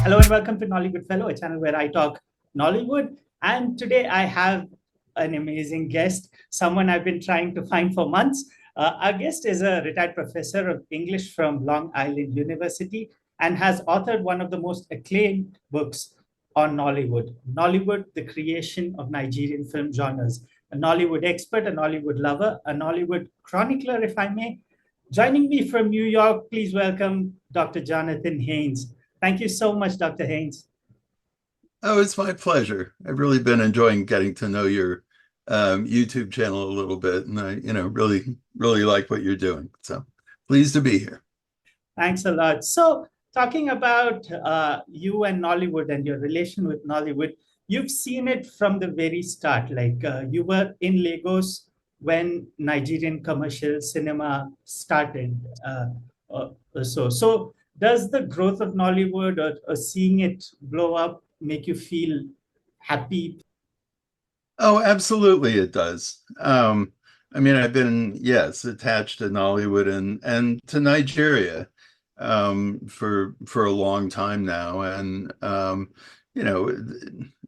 Hello and welcome to Nollywood Fellow, a channel where I talk Nollywood. And today I have an amazing guest, someone I've been trying to find for months. Our guest is a retired professor of English from Long Island University and has authored one of the most acclaimed books on Nollywood, Nollywood, the creation of Nigerian film genres. A Nollywood expert, a Nollywood lover, a Nollywood chronicler, if I may. Joining me from New York, please welcome Dr. Jonathan Haynes. Thank you so much, Dr. Haynes. Oh, it's my pleasure. I've really been enjoying getting to know your YouTube channel a little bit, and I really like what you're doing. So pleased to be here. Thanks a lot. So, talking about you and Nollywood and your relation with Nollywood, you've seen it from the very start. Like you were in Lagos when Nigerian commercial cinema started. So does the growth of Nollywood or seeing it blow up make you feel happy? Oh, absolutely, it does. I mean, I've been, yes, attached to Nollywood and to Nigeria for a long time now, and you know,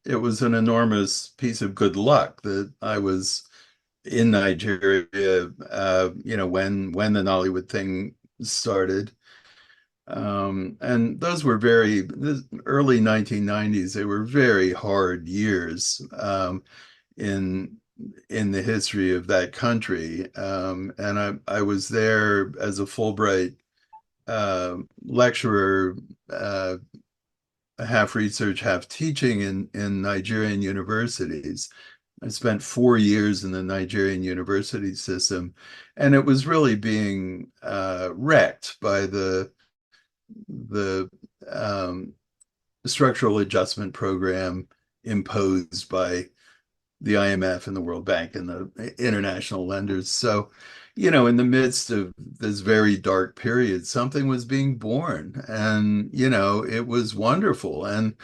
it was an enormous piece of good luck that I was in Nigeria, when the Nollywood thing started. And those were the early 1990s. They were very hard years in in the history of that country. And I was there as a Fulbright lecturer, half research, half teaching in Nigerian universities. I spent 4 years in the Nigerian university system, and it was really being wrecked by the structural adjustment program imposed by the IMF and the World Bank and the international lenders. So, in the midst of this very dark period, something was being born, and it was wonderful. And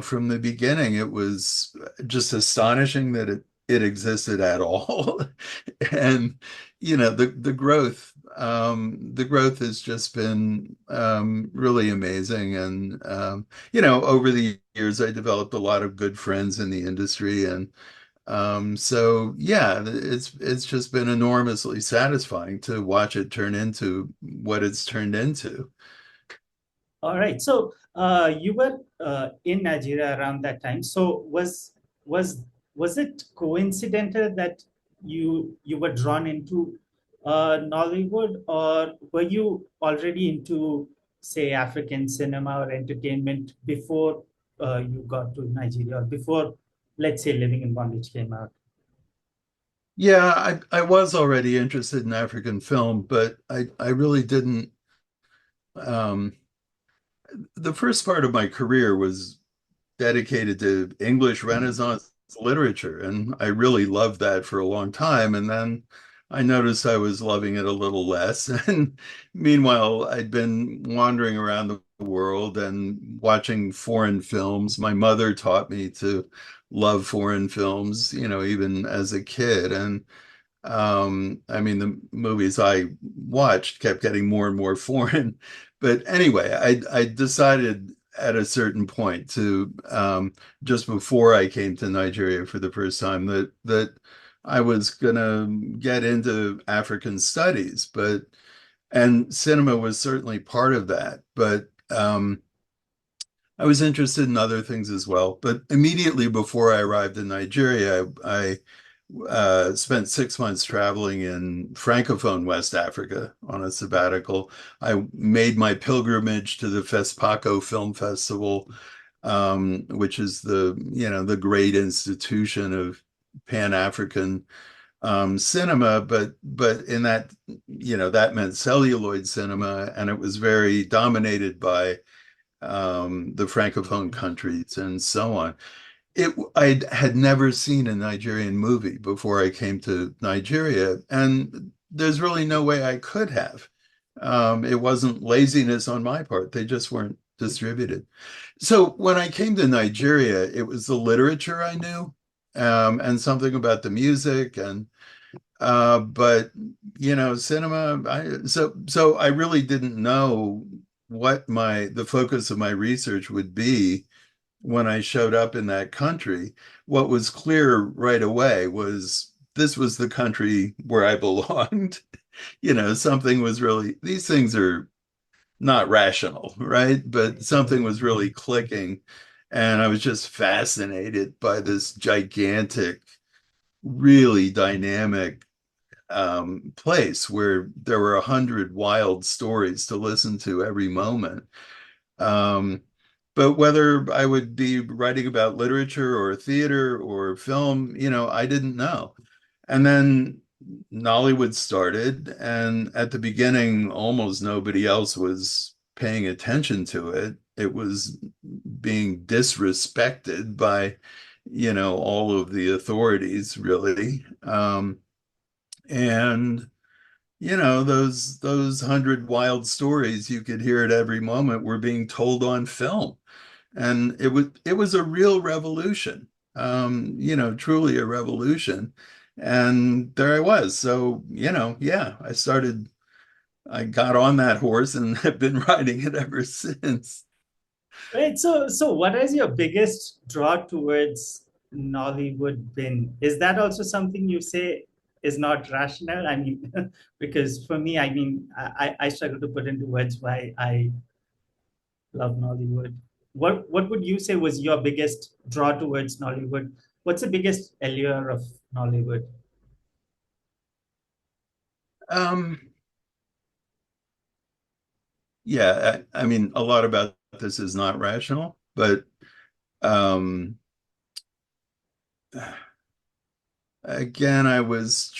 from the beginning, it was just astonishing that it existed at all. And the growth has just been really amazing. And over the years, I developed a lot of good friends in the industry, and so yeah, it's just been enormously satisfying to watch it turn into what it's turned into. All right. So you were in Nigeria around that time. So was was it coincidental that you were drawn into Nollywood, or were you already into, say, African cinema or entertainment before you got to Nigeria, or before, let's say, Living in Bondage came out? Yeah, I was already interested in African film, but I really didn't. Um, the first part of my career was dedicated to English Renaissance literature, and I really loved that for a long time. And then I noticed I was loving it a little less. And meanwhile, I'd been wandering around the world and watching foreign films. My mother taught me to love foreign films, even as a kid. And I mean, the movies I watched kept getting more and more foreign. But anyway, I decided at a certain point to just before I came to Nigeria for the first time that I was gonna get into African studies, and cinema was certainly part of that. But I was interested in other things as well. But immediately before I arrived in Nigeria, I spent 6 months traveling in Francophone West Africa on a sabbatical. I made my pilgrimage to the FESPACO Film Festival, which is the great institution of Pan-African cinema, but in that, that meant celluloid cinema, and it was very dominated by the Francophone countries and so on. I had never seen a Nigerian movie before I came to Nigeria, and there's really no way I could have. It wasn't laziness on my part; they just weren't distributed. So when I came to Nigeria, it was the literature I knew, and something about the music, and but cinema. So I really didn't know what the focus of my research would be when I showed up in that country, what was clear right away was this was the country where I belonged. Something was really, these things are not rational, right? But something was really clicking. And I was just fascinated by this gigantic, really dynamic place where there were 100 wild stories to listen to every moment. Um, but whether I would be writing about literature or theater or film, I didn't know. And then Nollywood started, and at the beginning, almost nobody else was paying attention to it. It was being disrespected by, all of the authorities, really. And those 100 wild stories you could hear at every moment were being told on film, and it was a real revolution, truly a revolution. And there I was. So, yeah, I got on that horse and have been riding it ever since. Right. So what is your biggest draw towards Nollywood been? Is that also something you say is not rational? I mean, because for me, I mean, I struggle to put into words why I love Nollywood. What would you say was your biggest draw towards Nollywood? What's the biggest allure of Nollywood? Um, yeah, I mean, a lot about this is not rational, but um, again, I was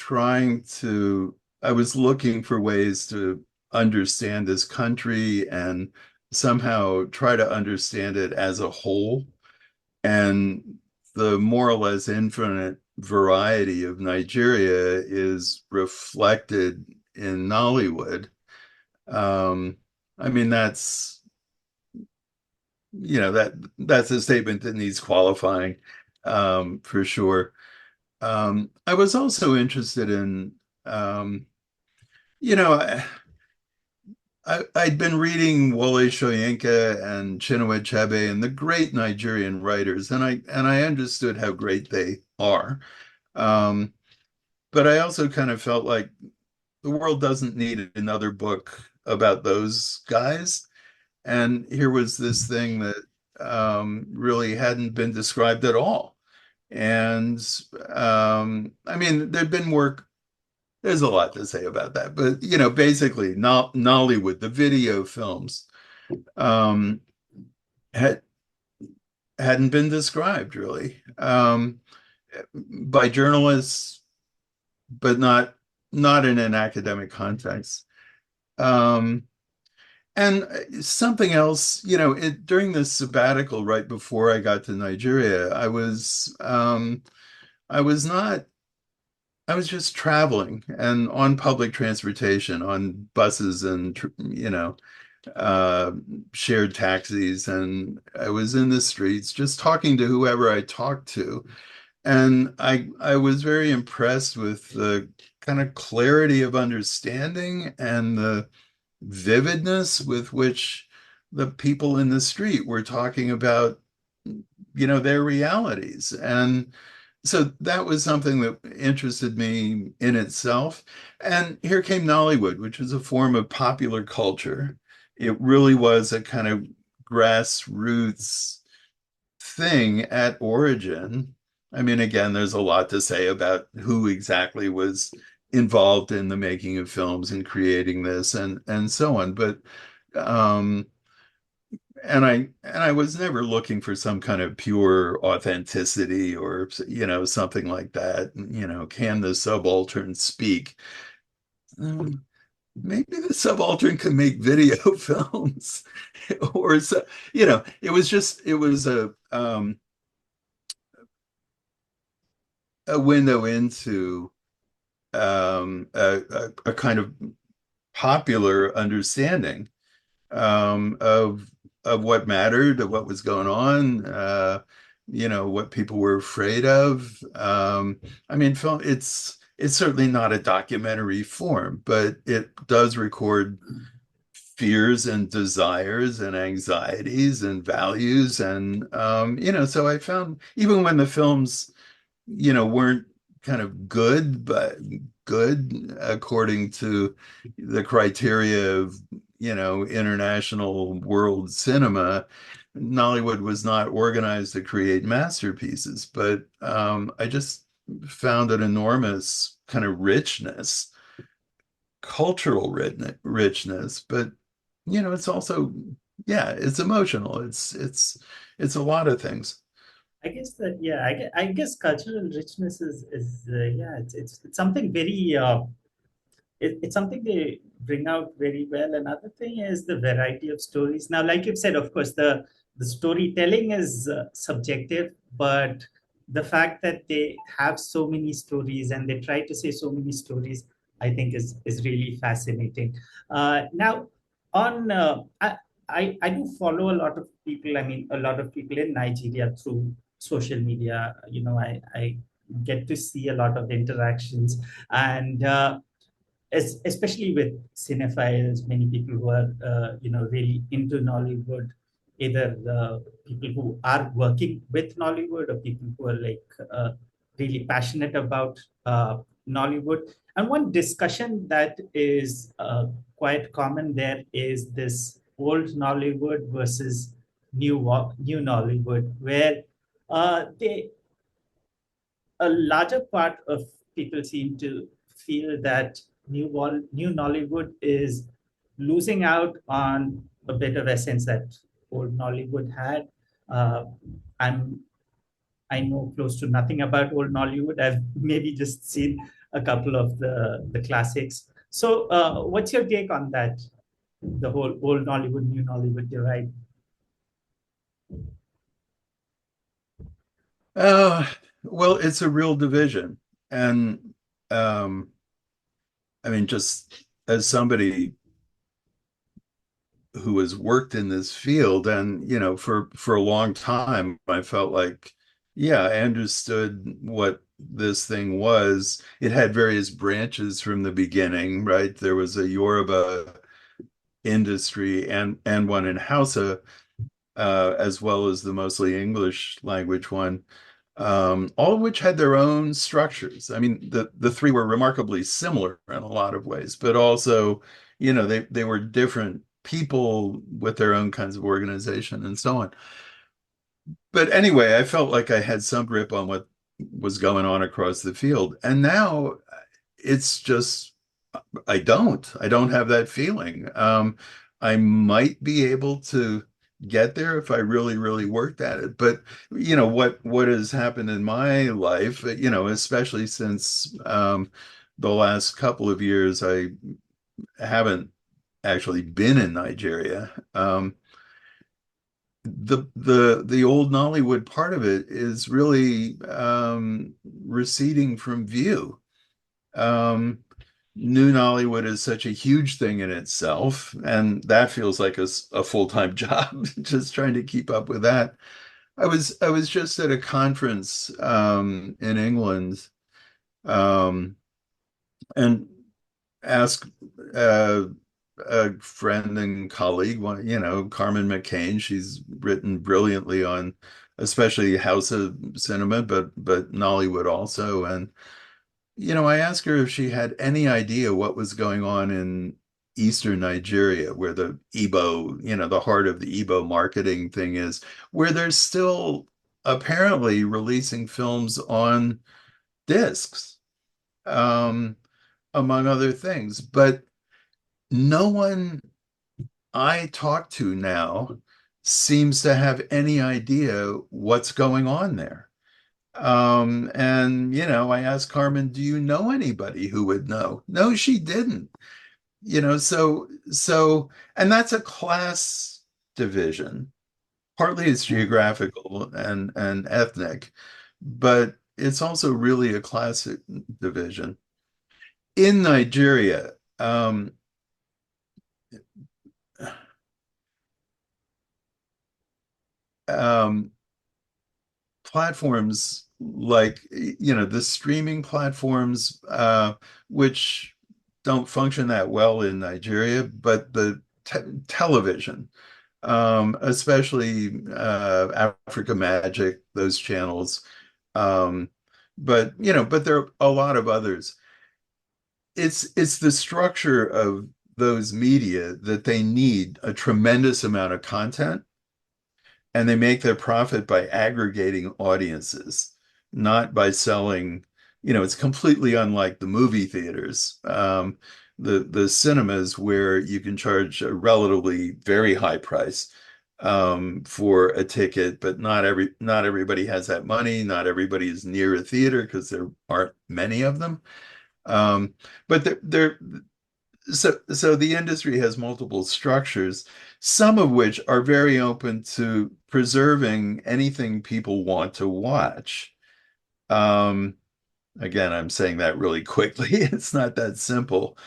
looking for ways to understand this country and somehow try to understand it as a whole. And the more or less infinite variety of Nigeria is reflected in Nollywood. Um, I mean, that's a statement that needs qualifying, for sure. I was also interested in, um, you know, I'd been reading Wole Soyinka and Chinua Achebe and the great Nigerian writers, and I understood how great they are. Um, but I also kind of felt like the world doesn't need another book about those guys. And here was this thing that really hadn't been described at all. And I mean, there'd been work. There's a lot to say about that, but basically, Nollywood, the video films, um, had hadn't been described really, by journalists, but not in an academic context. Um, and something else, during this sabbatical right before I got to Nigeria, I was not I was just traveling and on public transportation, on buses and, uh, shared taxis. And I was in the streets just talking to whoever I talked to. And I was very impressed with the kind of clarity of understanding and the vividness with which the people in the street were talking about, their realities. And so that was something that interested me in itself. And here came Nollywood, which was a form of popular culture. It really was a kind of grassroots thing at origin. I mean, again, there's a lot to say about who exactly was involved in the making of films and creating this and so on. But um, and I was never looking for some kind of pure authenticity or something like that. Can the subaltern speak? Um, Maybe the subaltern can make video films, or so. It was a window into a kind of popular understanding of what mattered, of what was going on, what people were afraid of. I mean, film, it's certainly not a documentary form, but it does record fears and desires and anxieties and values. And, so I found even when the films, weren't kind of good, but good according to the criteria of, international world cinema, Nollywood was not organized to create masterpieces, but I just found an enormous kind of richness, cultural richness, but it's also, yeah, it's emotional. It's a lot of things. I guess that yeah, I guess cultural richness is yeah, it's something very it's something they bring out very well. Another thing is the variety of stories. Now, like you've said, of course, the storytelling is subjective, but the fact that they have so many stories and they try to say so many stories, I think is really fascinating. Now, on I do follow a lot of people. I mean, a lot of people in Nigeria through social media. I get to see a lot of interactions and. Especially with cinephiles, many people who are really into Nollywood, either people who are working with Nollywood or people who are like really passionate about Nollywood. And one discussion that is quite common there is this old Nollywood versus new Nollywood, where they a larger part of people seem to feel that new Nollywood is losing out on a bit of essence that old Nollywood had. Uh, I'm I know close to nothing about old Nollywood. I've maybe just seen a couple of the classics. So, what's your take on that? The whole old Nollywood, new Nollywood divide. Uh, well, it's a real division. And um, I mean, just as somebody who has worked in this field and, for a long time, I felt like, yeah, I understood what this thing was. It had various branches from the beginning, right? There was a Yoruba industry and one in Hausa, as well as the mostly English language one, all of which had their own structures. I mean, the three were remarkably similar in a lot of ways, but also, they were different people with their own kinds of organization and so on. But anyway, I felt like I had some grip on what was going on across the field. And now it's just I don't have that feeling. I might be able to get there if I really, really worked at it. But what has happened in my life, especially since the last couple of years, I haven't actually been in Nigeria. The old Nollywood part of it is really receding from view. Um, New Nollywood is such a huge thing in itself, and that feels like a full-time job, just trying to keep up with that. I was just at a conference in England, um, and asked uh, a friend and colleague, Carmen McCain. She's written brilliantly on especially House of Cinema, but Nollywood also. And I asked her if she had any idea what was going on in Eastern Nigeria, where the Igbo, the heart of the Igbo marketing thing is, where they're still apparently releasing films on discs, um, among other things. But no one I talk to now seems to have any idea what's going on there. And I asked Carmen, do you know anybody who would know? No, she didn't. And that's a class division. Partly it's geographical and ethnic, but it's also really a class division. In Nigeria, um, platforms like the streaming platforms, which don't function that well in Nigeria, but television, especially Africa Magic, those channels. Um, but there are a lot of others. It's the structure of those media that they need a tremendous amount of content, and they make their profit by aggregating audiences, not by selling. It's completely unlike the movie theaters, the cinemas where you can charge a relatively very high price for a ticket, but not everybody has that money. Not everybody is near a theater because there aren't many of them. But so the industry has multiple structures, some of which are very open to preserving anything people want to watch. Um, Again, I'm saying that really quickly. It's not that simple.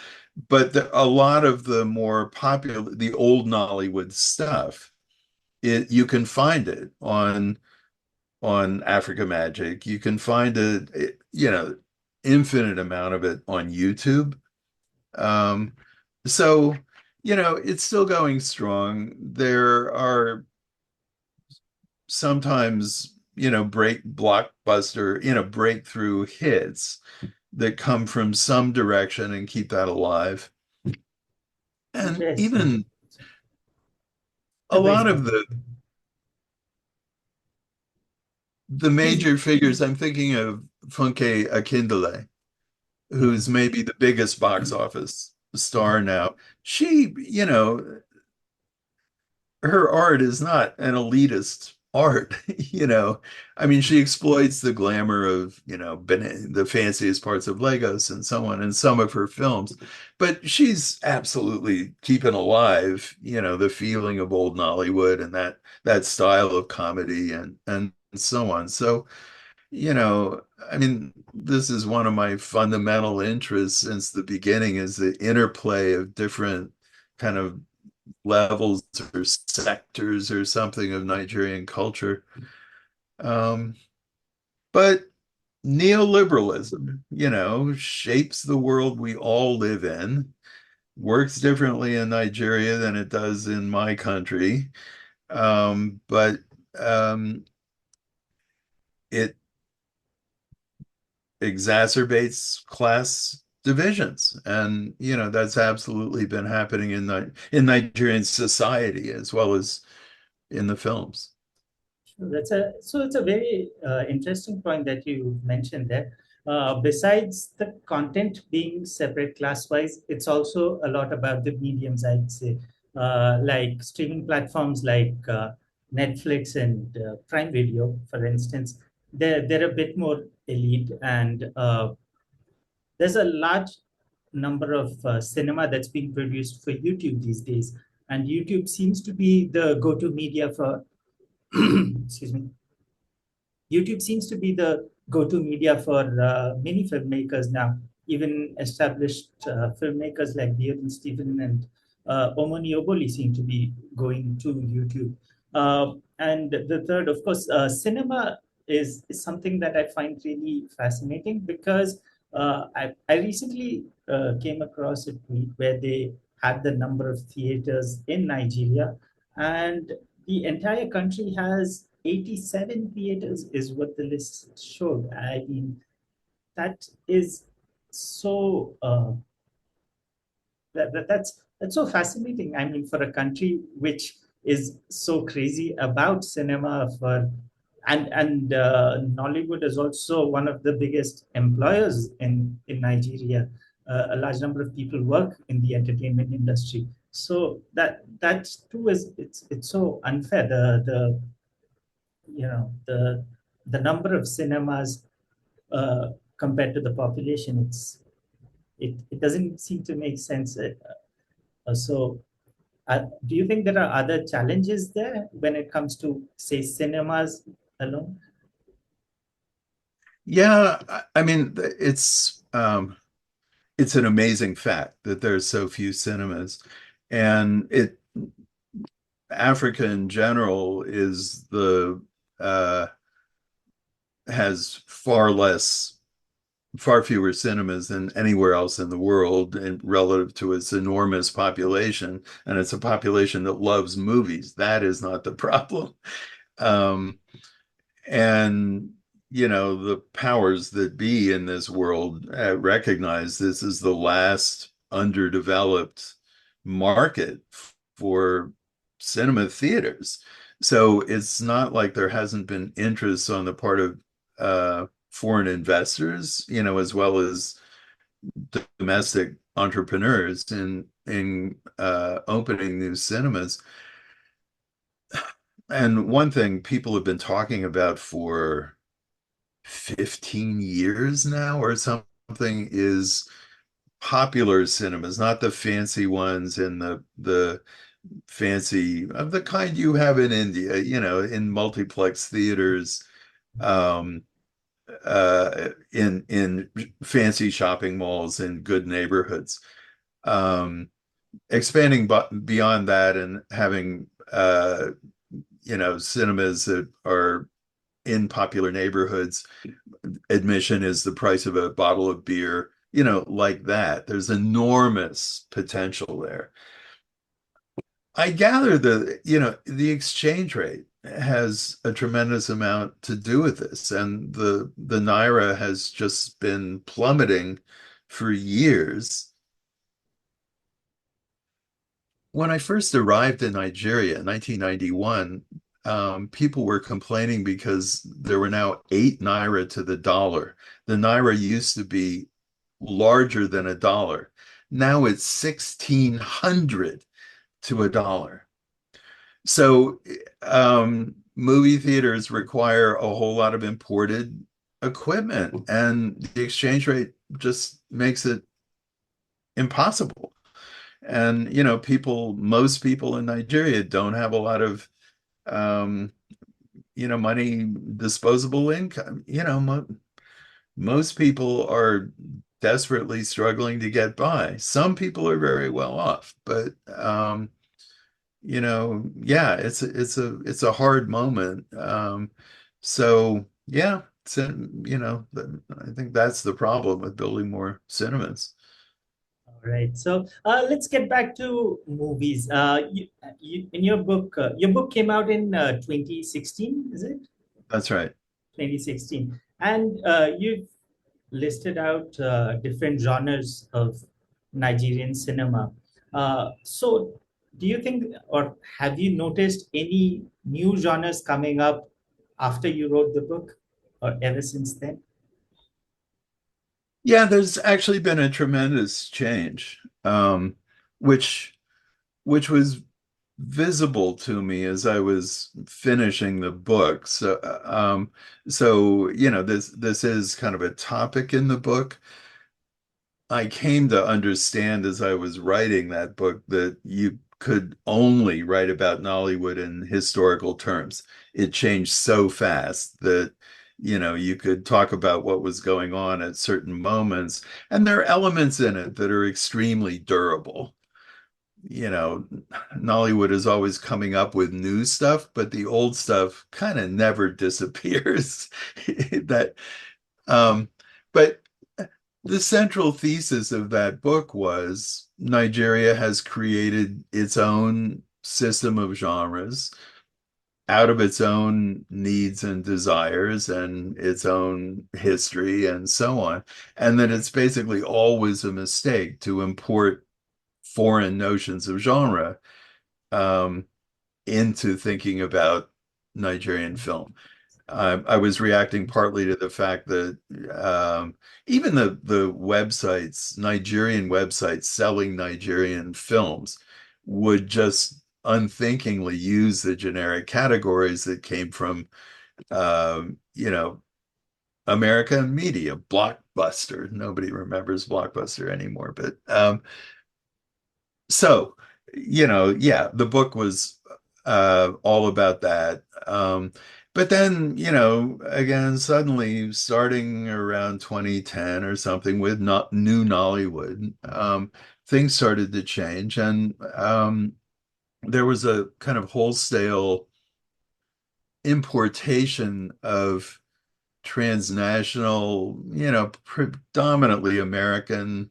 But a lot of the more popular, the old Nollywood stuff, you can find it on Africa Magic. You can find infinite amount of it on YouTube. Um, so, it's still going strong. There are sometimes, breakthrough hits that come from some direction and keep that alive. And Interesting. even a Yeah, please lot go. of the Please. major figures, I'm thinking of Funke Akindele, Yeah. who's maybe the biggest box office star now. She, her art is not an elitist art. I mean, she exploits the glamour of, the fanciest parts of Lagos and so on in some of her films, but she's absolutely keeping alive, the feeling of old Nollywood and that style of comedy and so on. So, I mean, this is one of my fundamental interests since the beginning, is the interplay of different kind of levels or sectors or something of Nigerian culture. Um, but neoliberalism, shapes the world we all live in, works differently in Nigeria than it does in my country. But it exacerbates class divisions. And, that's absolutely been happening in Nigerian society as well as in the films. It's a very interesting point that you mentioned there. Besides the content being separate class-wise, it's also a lot about the mediums, I'd say, like streaming platforms like Netflix and Prime Video, for instance. They're a bit more elite, and there's a large number of cinema that's being produced for YouTube these days, and YouTube seems to be the go-to media for excuse me. YouTube seems to be the go-to media for many filmmakers now. Even established filmmakers like Dearden Stephen and Omoni Oboli seem to be going to YouTube. And the third, of course, cinema is something that I find really fascinating because I recently came across a tweet where they had the number of theaters in Nigeria, and the entire country has 87 theaters, is what the list showed. I mean, that is so that's so fascinating. I mean, for a country which is so crazy about cinema, for and Nollywood is also one of the biggest employers in Nigeria. A large number of people work in the entertainment industry. So that too is it's so unfair. The number of cinemas compared to the population, it doesn't seem to make sense. Do you think there are other challenges there when it comes to, say, cinemas alone? Yeah, I mean, it's an amazing fact that there's so few cinemas, and Africa in general is the uh, has far less far fewer cinemas than anywhere else in the world, and relative to its enormous population, and it's a population that loves movies. That is not the problem. Um, and the powers that be in this world recognize this is the last underdeveloped market for cinema theaters. So it's not like there hasn't been interest on the part of foreign investors, as well as domestic entrepreneurs in opening new cinemas. And one thing people have been talking about for 15 years now or something is popular cinemas, not the fancy ones and the fancy of the kind you have in India, in multiplex theaters, um, in fancy shopping malls in good neighborhoods. Um, Expanding beyond that and having cinemas that are in popular neighborhoods, admission is the price of a bottle of beer, like that. There's enormous potential there. I gather the exchange rate has a tremendous amount to do with this, and the naira has just been plummeting for years. When I first arrived in Nigeria in 1991, people were complaining because there were now 8 naira to the dollar. The naira used to be larger than a dollar. Now it's 1,600 to a dollar. So movie theaters require a whole lot of imported equipment, and the exchange rate just makes it impossible. And most people in Nigeria don't have a lot of money, disposable income. Most people are desperately struggling to get by. Some people are very well off, but yeah, it's a hard moment. So yeah, I think that's the problem with building more cinemas. All right. So let's get back to movies. In your book came out in 2016, is it? That's right. 2016. And you've listed out different genres of Nigerian cinema. So, do you think, or have you noticed any new genres coming up after you wrote the book, or ever since then? Yeah, there's actually been a tremendous change, which which was visible to me as I was finishing the book. So this is kind of a topic in the book. I came to understand as I was writing that book that you could only write about Nollywood in historical terms. It changed so fast that you could talk about what was going on at certain moments, and there are elements in it that are extremely durable. you know, Nollywood is always coming up with new stuff, but the old stuff kind of never disappears. That, um, but the central thesis of that book was Nigeria has created its own system of genres out of its own needs and desires and its own history and so on. And that it's basically always a mistake to import foreign notions of genre um, into thinking about Nigerian film. I was reacting partly to the fact that even the websites, Nigerian websites selling Nigerian films, would just unthinkingly use the generic categories that came from, um, you know, American media, Blockbuster. Nobody remembers Blockbuster anymore, but so, yeah, the book was all about that. But then, again, suddenly starting around 2010 or something with not new Nollywood, things started to change. And there was a kind of wholesale importation of transnational, predominantly American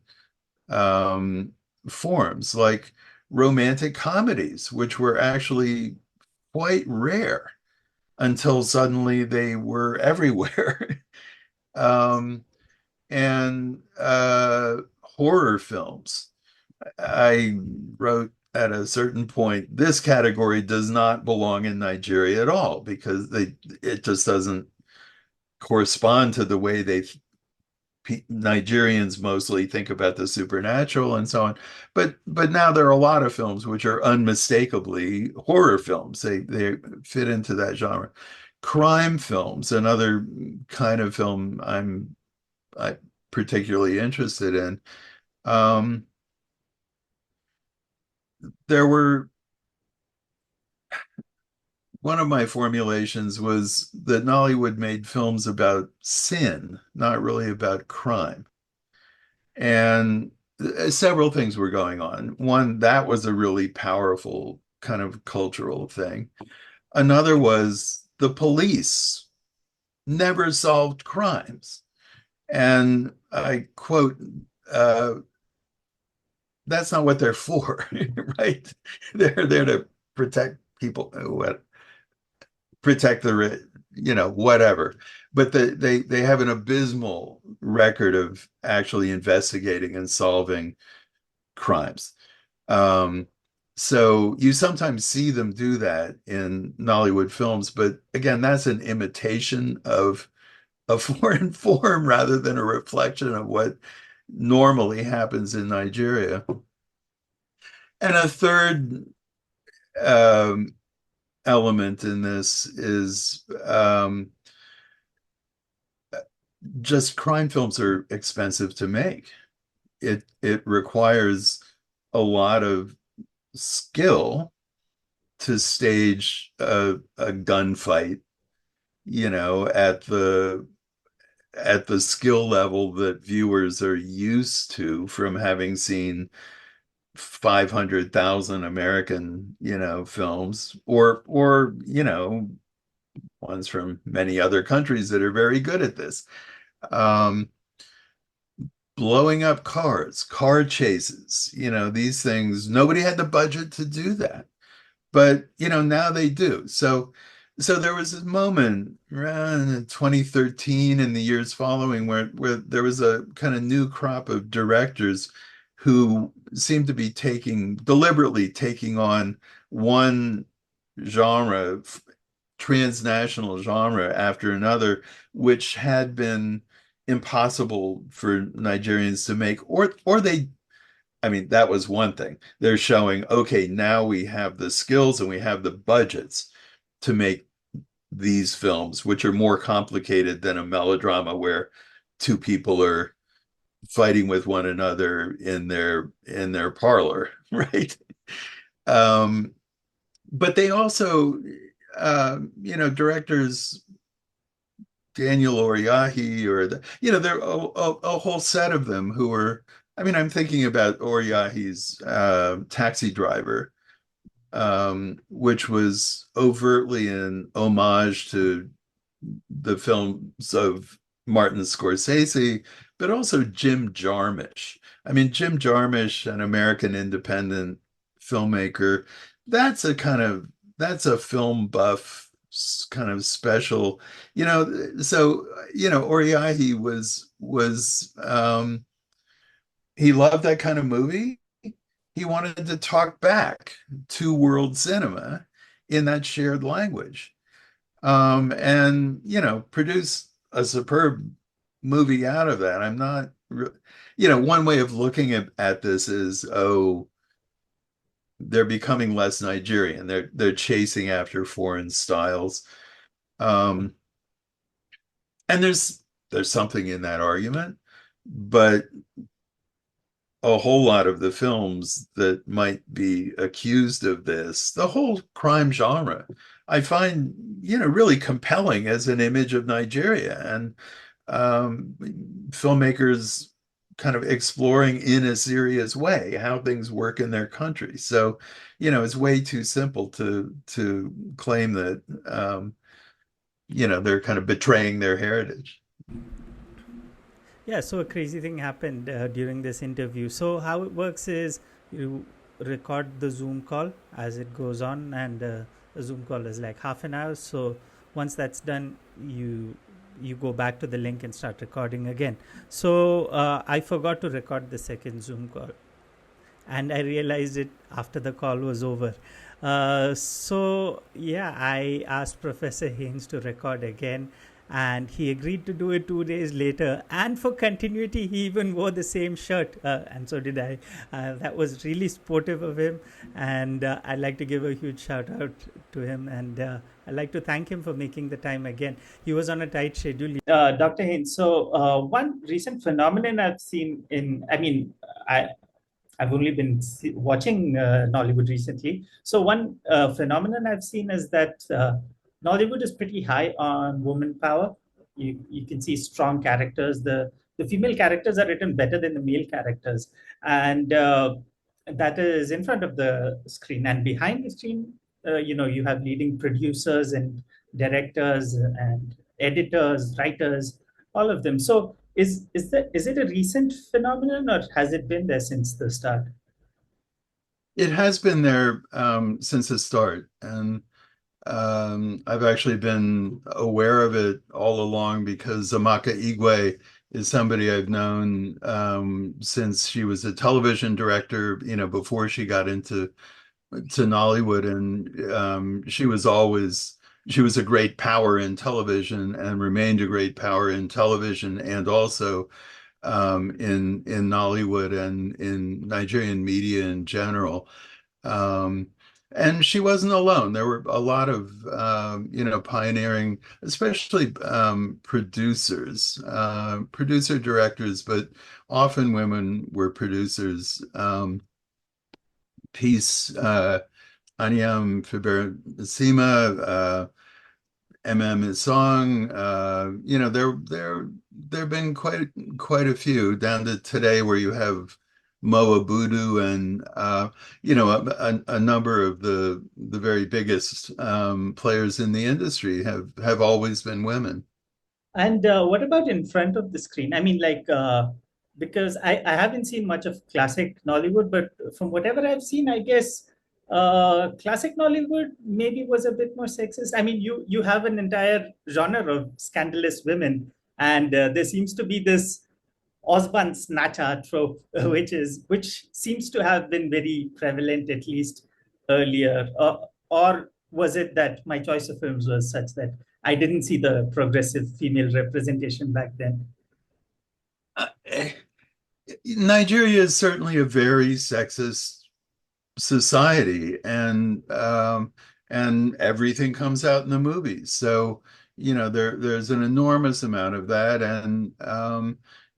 um, forms, like romantic comedies, which were actually quite rare until suddenly they were everywhere. um, and horror films. I wrote at a certain point, this category does not belong in Nigeria at all because it just doesn't correspond to the way Nigerians mostly think about the supernatural and so on. But now there are a lot of films which are unmistakably horror films. They fit into that genre. Crime films, another kind of film I particularly interested in. Um, there were One of my formulations was that Nollywood made films about sin, not really about crime. And several things were going on. One, that was a really powerful kind of cultural thing. Another was the police never solved crimes. And I quote, uh, that's not what they're for, right? They're there to protect people, protect whatever. But they have an abysmal record of actually investigating and solving crimes. Um, so you sometimes see them do that in Nollywood films, but again, that's an imitation of a foreign form rather than a reflection of what normally happens in Nigeria. And a third um, element in this is just crime films are expensive to make. It requires a lot of skill to stage a gunfight, at the skill level that viewers are used to from having seen 500,000 American, films or ones from many other countries that are very good at this. Um, Blowing up cars, car chases, these things, nobody had the budget to do that. But, now they do. So there was this moment around 2013 and the years following where there was a kind of new crop of directors who seemed to be deliberately taking on one genre, transnational genre after another, which had been impossible for Nigerians to make, or they, I mean, that was one thing. They're showing, okay, now we have the skills and we have the budgets to make these films, which are more complicated than a melodrama where two people are fighting with one another in their parlor, right? Um, but they also, directors Daniel Oriahi there are a whole set of them who are. I mean, I'm thinking about Oriahi's Taxi Driver, which was overtly an homage to the films of Martin Scorsese, but also Jim Jarmusch. I mean, Jim Jarmusch, an American independent filmmaker, that's a film buff kind of special, so Oriahi was he loved that kind of movie. He wanted to talk back to world cinema in that shared language, and produce a superb movie out of that. I'm not, one way of looking at this is, oh, they're becoming less Nigerian. They're chasing after foreign styles, um, and there's something in that argument, but a whole lot of the films that might be accused of this, the whole crime genre, I find, really compelling as an image of Nigeria and um, filmmakers kind of exploring in a serious way how things work in their country. So, it's way too simple to claim that they're kind of betraying their heritage. Yeah, so a crazy thing happened during this interview. So how it works is you record the Zoom call as it goes on, and the Zoom call is like half an hour. So once that's done, you go back to the link and start recording again. So I forgot to record the second Zoom call, and I realized it after the call was over. So yeah, I asked Professor Haynes to record again, and he agreed to do it 2 days later. And for continuity, he even wore the same shirt, and so did I. That was really sportive of him, and I'd like to give a huge shout out to him, and I'd like to thank him for making the time again. He was on a tight schedule. Dr. Haynes, so one recent phenomenon I've seen I've only been watching Nollywood recently. So one phenomenon I've seen is that Nollywood is pretty high on woman power. You can see strong characters. The female characters are written better than the male characters, and that is in front of the screen. And behind the screen, you have leading producers and directors and editors, writers, all of them. So is it a recent phenomenon, or has it been there since the start? It has been there since the start, and I've actually been aware of it all along because Amaka Igwe is somebody I've known since she was a television director, before she got into to Nollywood, and she was a great power in television and remained a great power in television and also in Nollywood and in Nigerian media in general. Um, and she wasn't alone. There were a lot of pioneering, especially producer directors, but often women were producers. Peace, Anyam Fibersima, Song. There have been quite a few down to today where you have Moa Budu and a number of the very biggest players in the industry have always been women. And what about in front of the screen? Because I haven't seen much of classic Nollywood, but from whatever I've seen, I guess classic Nollywood maybe was a bit more sexist. I mean, you have an entire genre of scandalous women, and there seems to be this Osborne snatcher trope, which seems to have been very prevalent at least earlier. Or was it that my choice of films was such that I didn't see the progressive female representation back then? Uh, Nigeria is certainly a very sexist society, and everything comes out in the movies. So, there's an enormous amount of that, and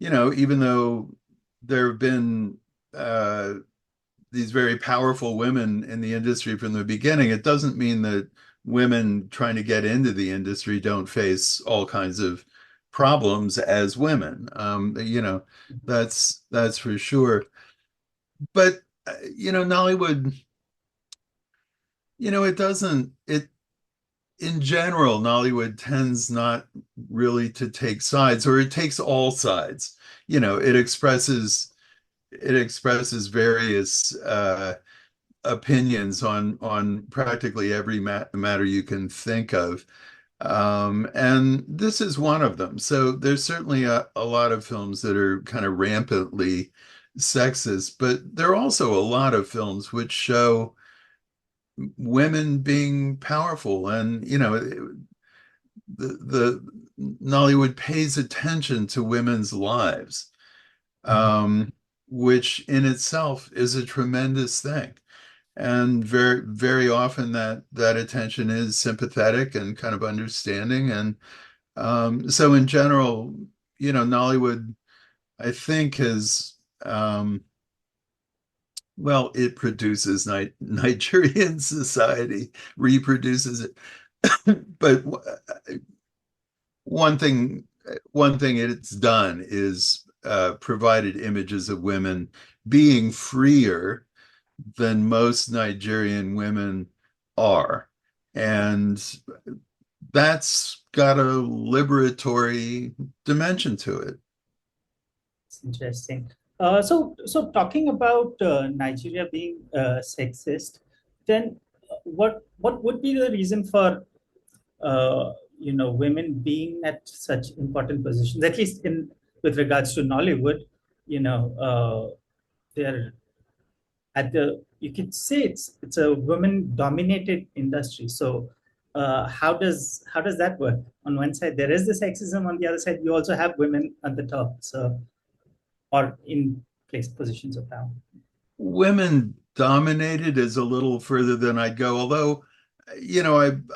even though there have been these very powerful women in the industry from the beginning, it doesn't mean that women trying to get into the industry don't face all kinds of problems as women. That's for sure. But Nollywood, it doesn't, it in general, Nollywood tends not really to take sides, or it takes all sides. It expresses various opinions on practically every matter you can think of. And this is one of them. So there's certainly a lot of films that are kind of rampantly sexist, but there are also a lot of films which show women being powerful, and the Nollywood pays attention to women's lives, which in itself is a tremendous thing. And very, very often that attention is sympathetic and kind of understanding. And so in general, Nollywood, I think, has well, it produces Nigerian society, reproduces it. But one thing, one thing it's done is provided images of women being freer than most Nigerian women are. And that's got a liberatory dimension to it. It's interesting. So talking about Nigeria being sexist, then what would be the reason for women being at such important positions, at least in with regards to Nollywood? They're at the, you could say it's a women dominated industry. So how does that work? On one side there is the sexism, on the other side you also have women at the top, so, or in place positions of power. Women dominated is a little further than I'd go, although,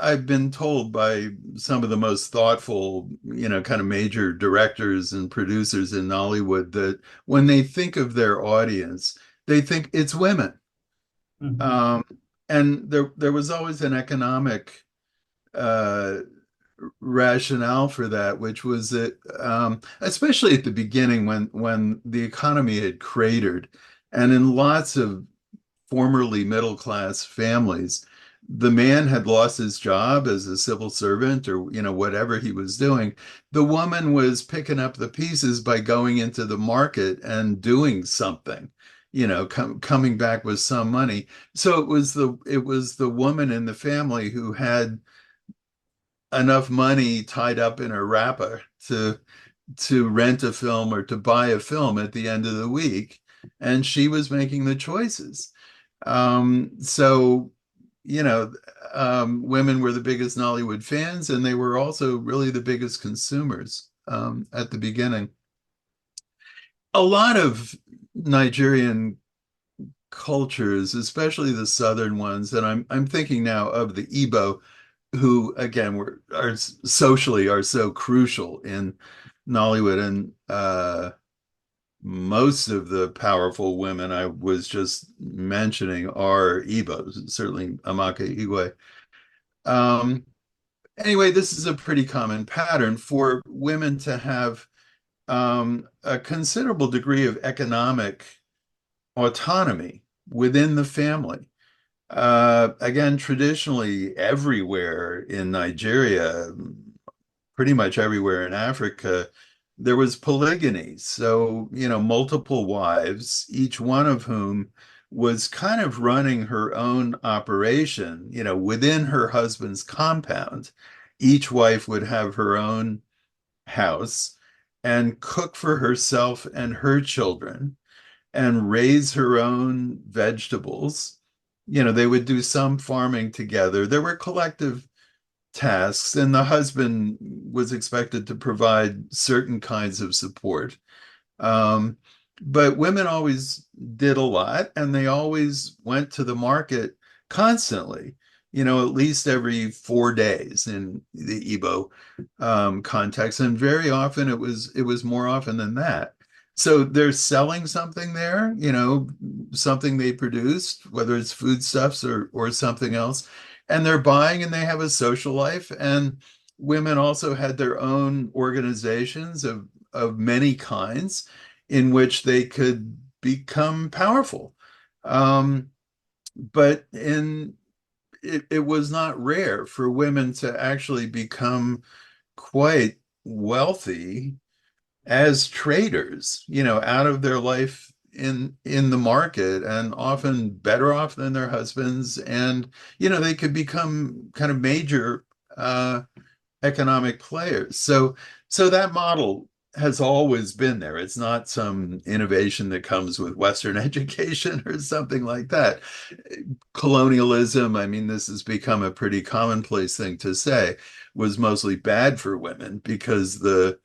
I've been told by some of the most thoughtful, kind of major directors and producers in Nollywood that when they think of their audience, they think it's women. Mhm. Um, and there was always an economic uh, rationale for that, which was that, especially at the beginning when the economy had cratered, and in lots of formerly middle class families, the man had lost his job as a civil servant or whatever he was doing. The woman was picking up the pieces by going into the market and doing something, coming back with some money. So it was the woman in the family who had enough money tied up in a wrapper to rent a film or to buy a film at the end of the week, and she was making the choices. So, you know, women were the biggest Nollywood fans, and they were also really the biggest consumers at the beginning. A lot of Nigerian cultures, especially the southern ones, and I'm thinking now of the Igbo, who again are socially are so crucial in Nollywood, and most of the powerful women I was just mentioning are Igbos, certainly Amaka Igwe. Um, anyway, this is a pretty common pattern for women to have a considerable degree of economic autonomy within the family. Again, traditionally, everywhere in Nigeria, pretty much everywhere in Africa, there was polygyny. So, multiple wives, each one of whom was kind of running her own operation, within her husband's compound. Each wife would have her own house and cook for herself and her children and raise her own vegetables. They would do some farming together. There were collective tasks, and the husband was expected to provide certain kinds of support. Um, but women always did a lot, and they always went to the market constantly, at least every 4 days in the Igbo context. And very often it was more often than that. So they're selling something there, something they produced, whether it's foodstuffs or something else, and they're buying and they have a social life. And women also had their own organizations of many kinds in which they could become powerful. Um, but it was not rare for women to actually become quite wealthy as traders, out of their life in the market, and often better off than their husbands. And, they could become kind of major economic players. So that model has always been there. It's not some innovation that comes with Western education or something like that. Colonialism, I mean, this has become a pretty commonplace thing to say, was mostly bad for women because the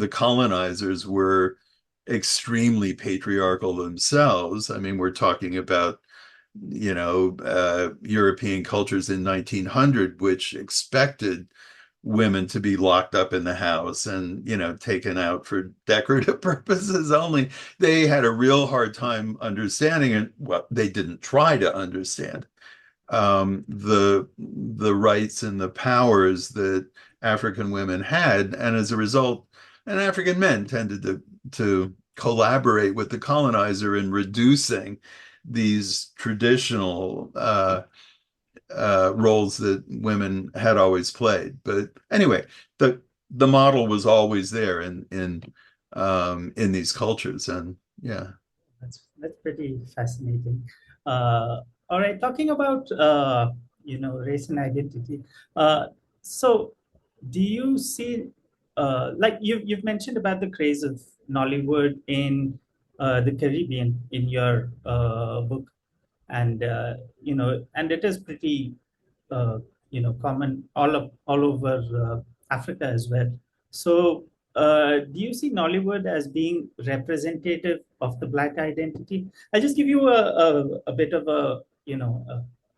colonizers were extremely patriarchal themselves. I mean, we're talking about European cultures in 1900, which expected women to be locked up in the house and, taken out for decorative purposes only. They had a real hard time understanding it. Well, they didn't try to understand the rights and the powers that African women had. And as a result, and African men tended to collaborate with the colonizer in reducing these traditional roles that women had always played. But anyway, the model was always there in these cultures, and yeah. That's pretty fascinating. All right, talking about race and identity. So, do you see like you've mentioned about the craze of Nollywood in the Caribbean in your book, and and it is pretty uh, common all over Africa as well. So, do you see Nollywood as being representative of the Black identity? I'll just give you a bit of a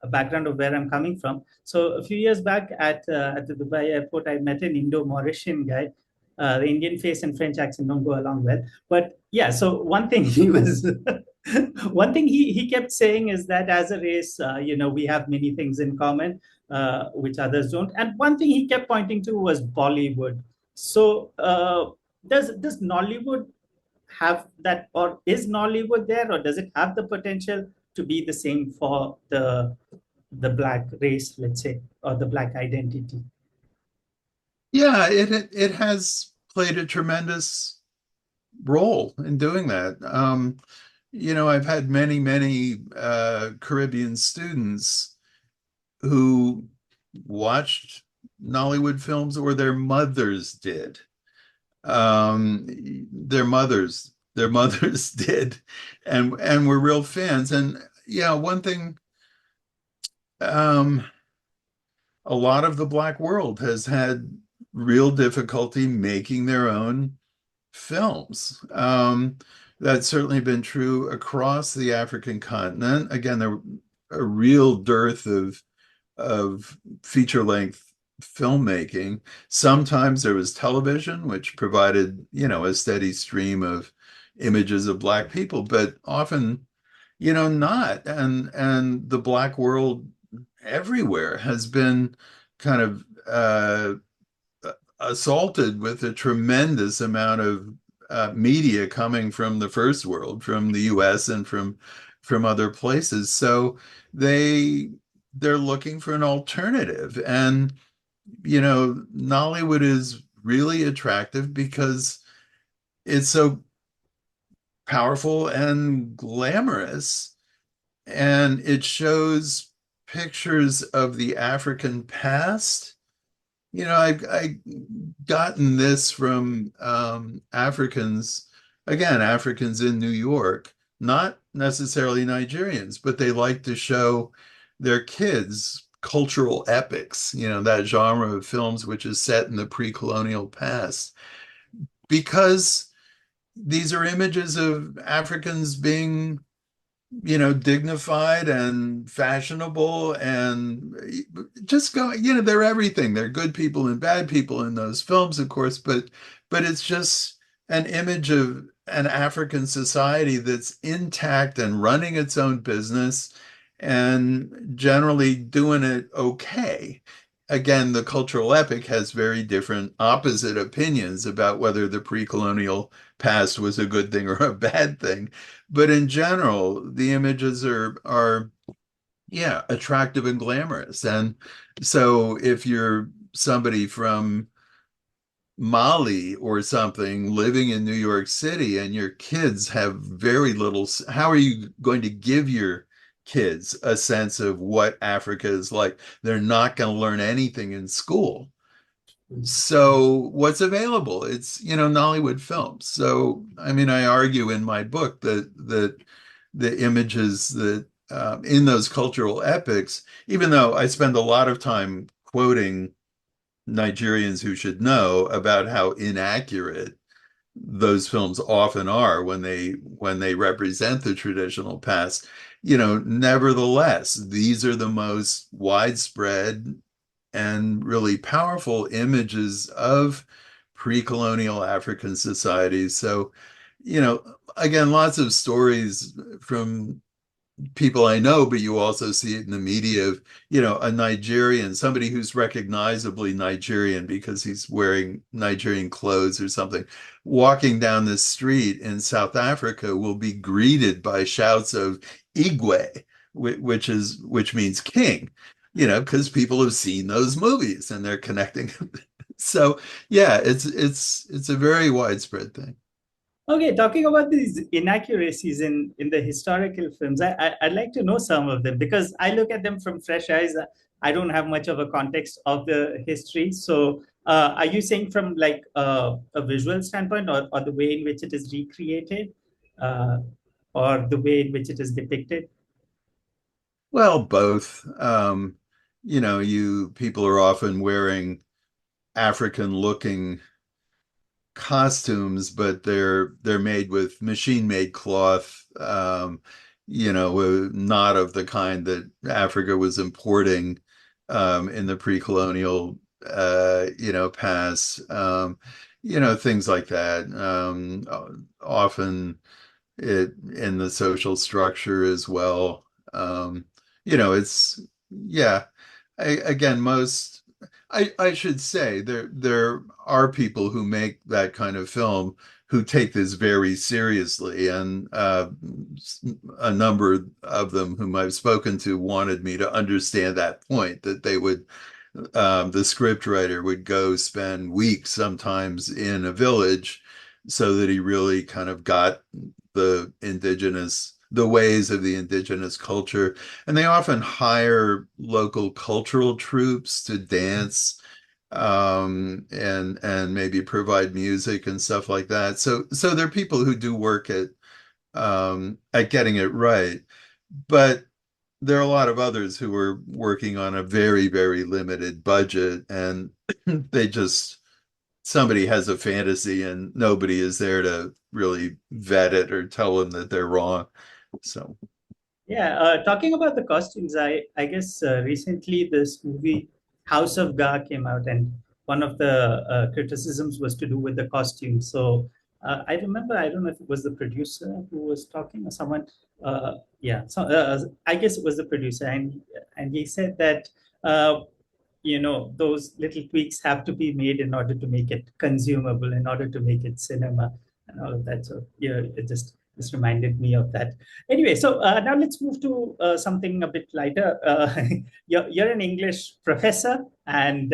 background of where I'm coming from. So, a few years back at the Dubai airport, I met an Indo-Mauritian guy. The Indian face and French accent don't go along well, but yeah. So one thing he was one thing he kept saying is that as a race, we have many things in common, which others don't. And one thing he kept pointing to was Bollywood. So does Nollywood have that, or is Nollywood there, or does it have the potential to be the same for the black race, let's say, or the black identity? Yeah, it has played a tremendous role in doing that. I've had many Caribbean students who watched Nollywood films, or their mothers did. Their mothers did, and were real fans. And yeah, one thing, um, a lot of the Black world has had real difficulty making their own films. That's certainly been true across the African continent. Again, there a real dearth of feature length filmmaking. Sometimes there was television, which provided, a steady stream of images of Black people, but often, not. And the Black world everywhere has been kind of assaulted with a tremendous amount of media coming from the first world, from the US and from other places. So they they're looking for an alternative. And Nollywood is really attractive because it's so powerful and glamorous, and it shows pictures of the African past. I've gotten this from Africans in New York, not necessarily Nigerians, but they like to show their kids cultural epics, that genre of films which is set in the pre-colonial past, because these are images of Africans being, dignified and fashionable and just going, they're everything. They're good people and bad people in those films, of course, but it's just an image of an African society that's intact and running its own business and generally doing it okay. Again, the cultural epic has very different opposite opinions about whether the pre-colonial past was a good thing or a bad thing. But in general, the images are yeah, attractive and glamorous. And so if you're somebody from Mali or something living in New York City and your kids have very little, how are you going to give your kids a sense of what Africa is like? They're not going to learn anything in school. So what's available? It's, Nollywood films. So, I mean, I argue in my book that the images that in those cultural epics, even though I spend a lot of time quoting Nigerians who should know about how inaccurate those films often are when they represent the traditional past, nevertheless, these are the most widespread and really powerful images of pre-colonial African societies. So, again, lots of stories from people I know, but you also see it in the media of, a Nigerian, somebody who's recognizably Nigerian because he's wearing Nigerian clothes or something, walking down the street in South Africa will be greeted by shouts of Igwe, which means king. because people have seen those movies and they're connecting. So yeah, it's a very widespread thing. Okay, talking about these inaccuracies in the historical films, I'd like to know some of them because I look at them from fresh eyes. I don't have much of a context of the history. So, are you saying from like a visual standpoint, or the way in which it is recreated, uh, or the way in which it is depicted? Well, both. You people are often wearing African looking costumes, but they're made with machine made cloth, not of the kind that Africa was importing in the pre-colonial past. Things like that. Often it in the social structure as well. It's yeah. Again, I should say there are people who make that kind of film who take this very seriously, and a number of them whom I've spoken to wanted me to understand that point that the script writer would go spend weeks sometimes in a village so that he really kind of got the ways of the indigenous culture. And they often hire local cultural troops to dance, and maybe provide music and stuff like that. So there are people who do work at getting it right, but there are a lot of others who are working on a very, very limited budget, and they just somebody has a fantasy and nobody is there to really vet it or tell them that they're wrong. So, Yeah, talking about the costumes, I guess recently this movie House of Ga came out, and one of the criticisms was to do with the costumes. So I remember, I don't know if it was the producer who was talking or someone. Yeah, so I guess it was the producer, and he said that those little tweaks have to be made in order to make it consumable, in order to make it cinema, and all of that. So yeah, it just reminded me of that. Anyway, so now let's move to something a bit lighter. You're an English professor, and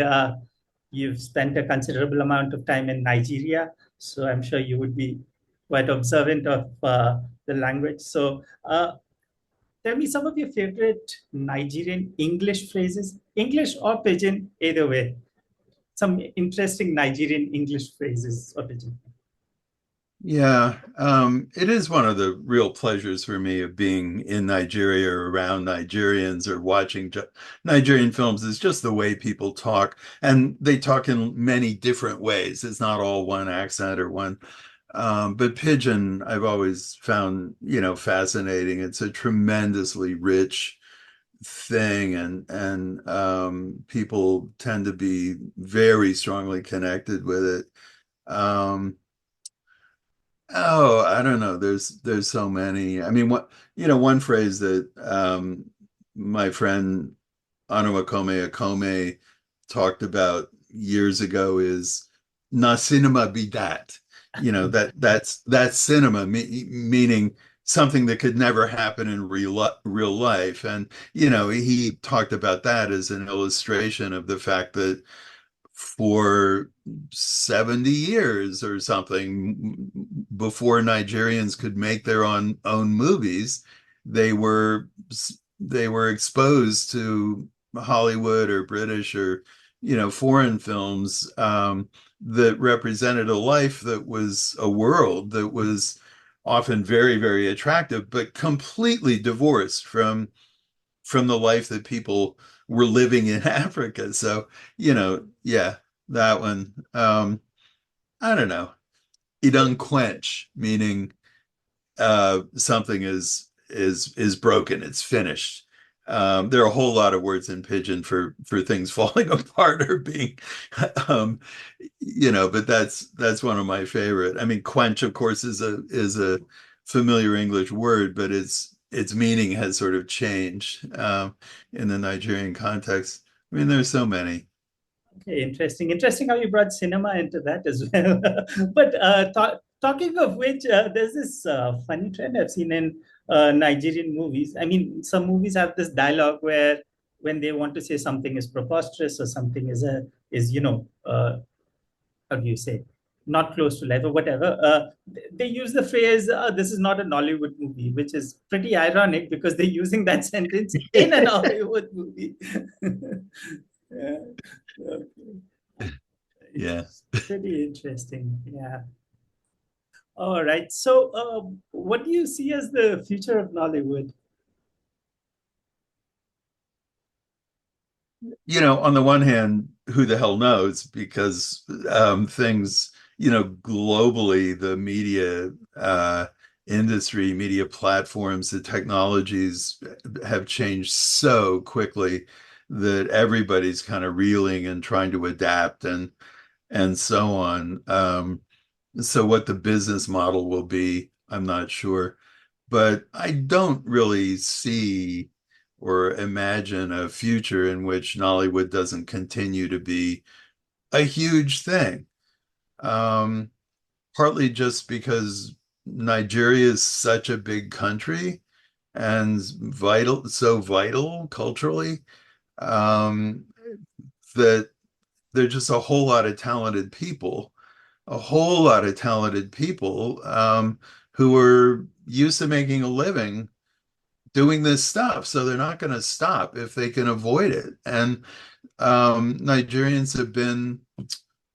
you've spent a considerable amount of time in Nigeria, so I'm sure you would be quite observant of the language. So tell me some of your favorite Nigerian English phrases, English or Pidgin, either way. Some interesting Nigerian English phrases or Pidgin. yeah, it is one of the real pleasures for me of being in Nigeria or around Nigerians or watching Nigerian films is just the way people talk. And they talk in many different ways. It's not all one accent or one. But Pidgin, I've always found, fascinating. It's a tremendously rich thing, and people tend to be very strongly connected with it. Um, Oh, I don't know. There's so many. I mean, one phrase that my friend Onuakome Akome talked about years ago is "na cinema be that." That's cinema, meaning something that could never happen in real life. And he talked about that as an illustration of the fact that for 70 years or something before Nigerians could make their own movies, they were they were exposed to Hollywood or British or foreign films that represented a life that was a world that was often very, very attractive, but completely divorced from the life that people were living in Africa. So, yeah, that one. I don't know. It unquench, meaning something is broken, it's finished. There are a whole lot of words in Pidgin for things falling apart or being, um, but that's one of my favorite. I mean, quench, of course, is a familiar English word, but its meaning has sort of changed in the Nigerian context. I mean, there's so many. Okay, interesting. Interesting how you brought cinema into that as well. But talking of which, there's this funny trend I've seen in Nigerian movies. I mean, some movies have this dialogue where when they want to say something is preposterous or something is how do you say, not close to life or whatever, they use the phrase, this is not a Nollywood movie, which is pretty ironic because they're using that sentence in a Nollywood movie. Yeah. Okay. Yeah. It's pretty interesting. Yeah. All right. So, what do you see as the future of Nollywood? On the one hand, who the hell knows? Because things, globally, the media industry, media platforms, the technologies have changed so quickly that everybody's kind of reeling and trying to adapt and so on. So what the business model will be, I'm not sure. But I don't really see or imagine a future in which Nollywood doesn't continue to be a huge thing. Um, Partly just because Nigeria is such a big country and so vital culturally, um, that there's just a whole lot of talented people, who are used to making a living doing this stuff. So they're not going to stop if they can avoid it. And Nigerians have been,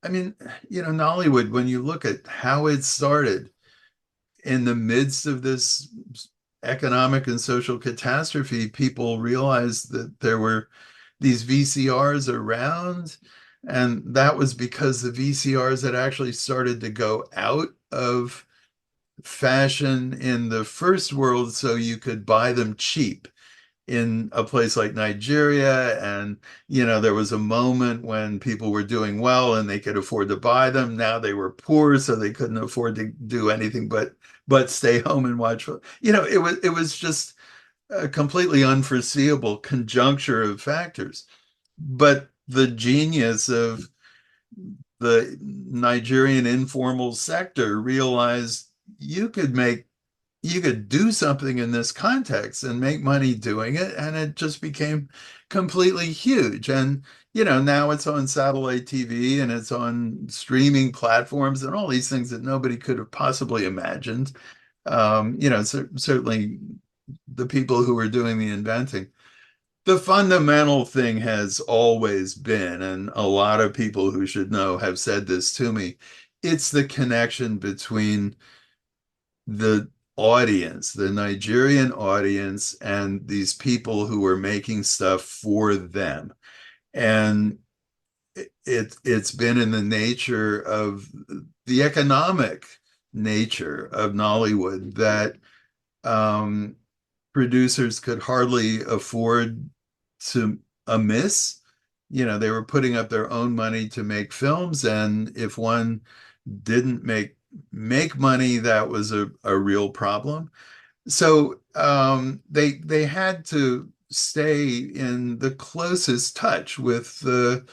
I mean, Nollywood, when you look at how it started in the midst of this economic and social catastrophe, people realized that there were these VCRs around. And that was because the VCRs had actually started to go out of fashion in the first world, so you could buy them cheap in a place like Nigeria. And, there was a moment when people were doing well and they could afford to buy them. Now they were poor, so they couldn't afford to do anything but stay home and watch. It was just a completely unforeseeable conjuncture of factors. But the genius of the Nigerian informal sector realized you could do something in this context and make money doing it, and it just became completely huge. And now it's on satellite TV and it's on streaming platforms and all these things that nobody could have possibly imagined. Certainly the people who were doing the inventing. The fundamental thing has always been, and a lot of people who should know have said this to me, it's the connection between the audience, the Nigerian audience, and these people who are making stuff for them. And it's been in the nature of the economic nature of Nollywood that producers could hardly afford to miss. They were putting up their own money to make films, and if one didn't make money, that was a real problem. So they had to stay in the closest touch with the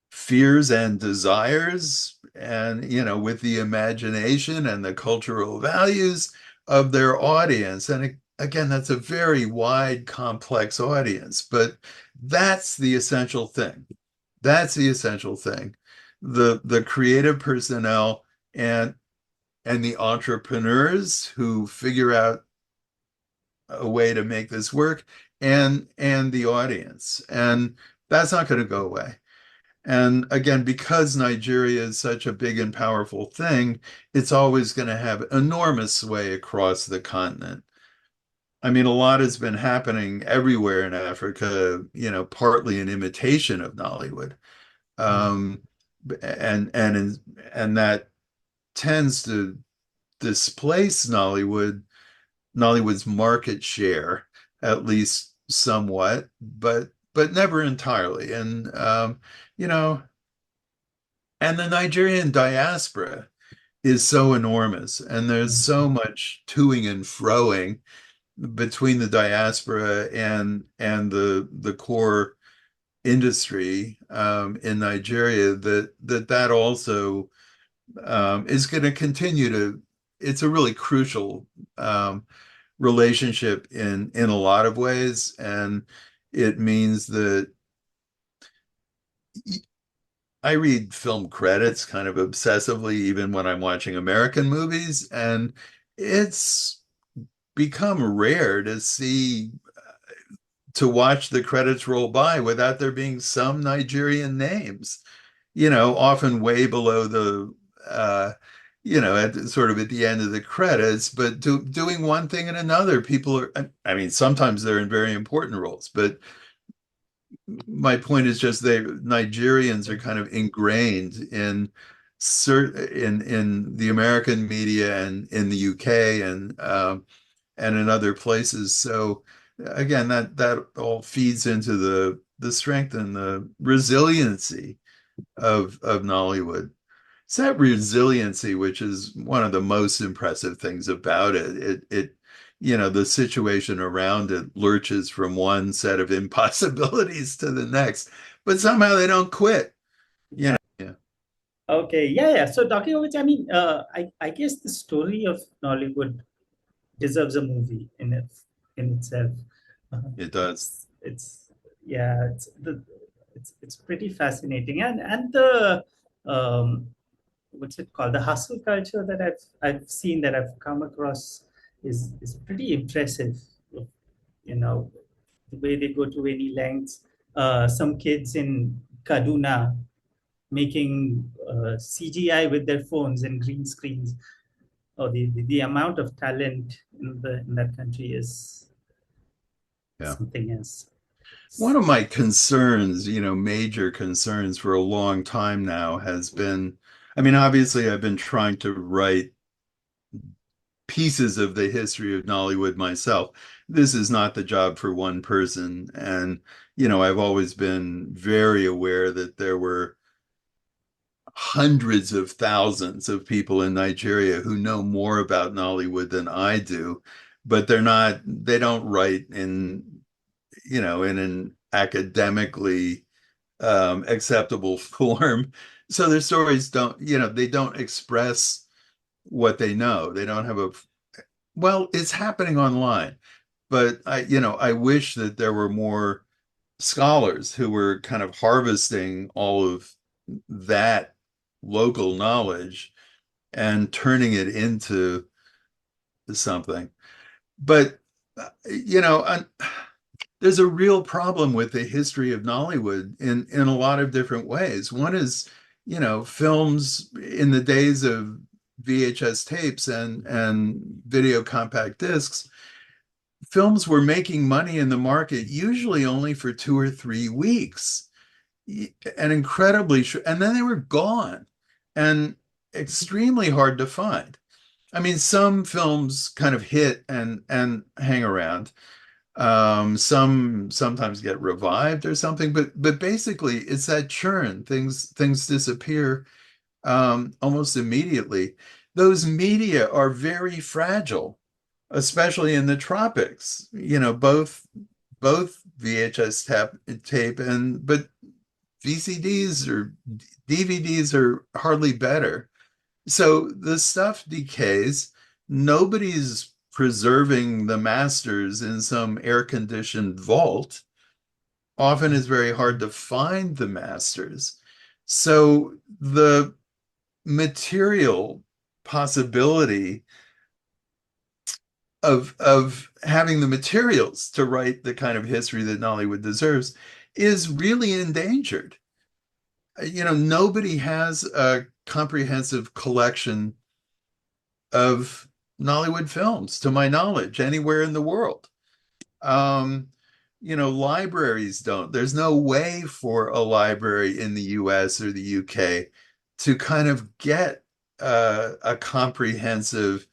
fears and desires, and with the imagination and the cultural values of their audience. And again, that's a very wide, complex audience, but that's the essential thing. That's the essential thing. The creative personnel and the entrepreneurs who figure out a way to make this work, and the audience. And that's not going to go away. And again, because Nigeria is such a big and powerful thing, it's always going to have enormous sway across the continent. I mean, a lot has been happening everywhere in Africa, partly in imitation of Nollywood. Um, and that tends to displace Nollywood's market share, at least somewhat, but never entirely. And you know, and the Nigerian diaspora is so enormous, and there's so much toing and froing between the diaspora and the core industry in Nigeria that also is going to continue to. It's a really crucial relationship in a lot of ways, and it means that I read film credits kind of obsessively, even when I'm watching American movies, and it's become rare to watch the credits roll by without there being some Nigerian names, often way below at sort of at the end of the credits, but doing one thing and another. People are, I mean, sometimes they're in very important roles, but my point is just Nigerians are kind of ingrained in the American media and in the UK and in other places. So again, that all feeds into the strength and the resiliency of Nollywood. It's that resiliency which is one of the most impressive things about it. The situation around it lurches from one set of impossibilities to the next, but somehow they don't quit. Yeah. Yeah, Okay. Yeah. Yeah. So talking of which, I mean, I guess the story of Nollywood deserves a movie in itself. it does. It's yeah, it's pretty fascinating, and the um, what's it called, the hustle culture that I've seen, that I've come across, is pretty impressive. You know, the way they go to any lengths. Some kids in Kaduna making CGI with their phones and green screens. Oh, the amount of talent in that country is Yeah. something else. One of my concerns, major concerns for a long time now has been, I mean, obviously I've been trying to write pieces of the history of Nollywood myself. This is not the job for one person. And, I've always been very aware that there were hundreds of thousands of people in Nigeria who know more about Nollywood than I do, but they don't write in an academically acceptable form. So their stories they don't express what they know. They don't have well, it's happening online, but I wish that there were more scholars who were kind of harvesting all of that local knowledge and turning it into something. But, there's a real problem with the history of Nollywood in a lot of different ways. One is, films in the days of VHS tapes and video compact discs, films were making money in the market usually only for 2 or 3 weeks, and and then they were gone and extremely hard to find. I mean, some films kind of hit and hang around. Some sometimes get revived or something, but basically it's that churn. Things disappear almost immediately. Those media are very fragile, especially in the tropics. Both VHS tape but VCDs or DVDs are hardly better. So the stuff decays. Nobody's preserving the masters in some air-conditioned vault. Often it's very hard to find the masters. So the material possibility of having the materials to write the kind of history that Nollywood deserves is really endangered. Nobody has a comprehensive collection of Nollywood films, to my knowledge, anywhere in the world. Um, Libraries don't. There's no way for a library in the US or the UK to kind of get a comprehensive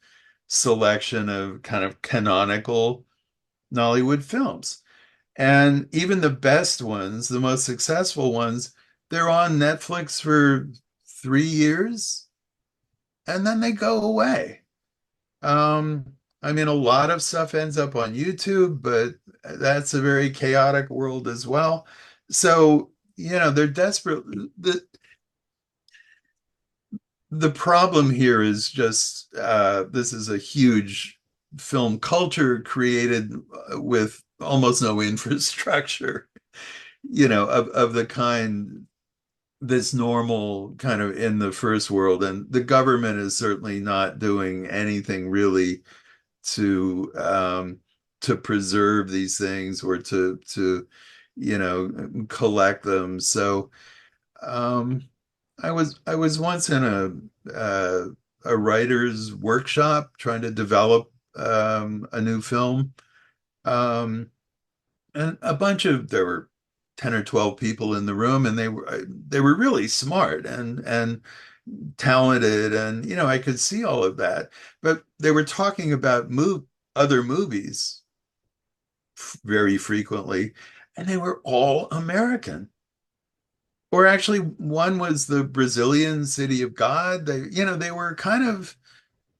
selection of kind of canonical Nollywood films. And even the best ones, the most successful ones, they're on Netflix for 3 years and then they go away. I mean, a lot of stuff ends up on YouTube, but that's a very chaotic world as well. So, they're desperate. The problem here is just this is a huge film culture created with almost no infrastructure, of the kind that's normal kind of in the first world. And the government is certainly not doing anything really to preserve these things or collect them. So um, I was once in a writer's workshop trying to develop a new film. Um, and there were 10 or 12 people in the room, and they were really smart and talented, and I could see all of that. But they were talking about other movies very frequently, and they were all American. Or actually, one was the Brazilian City of God. They were kind of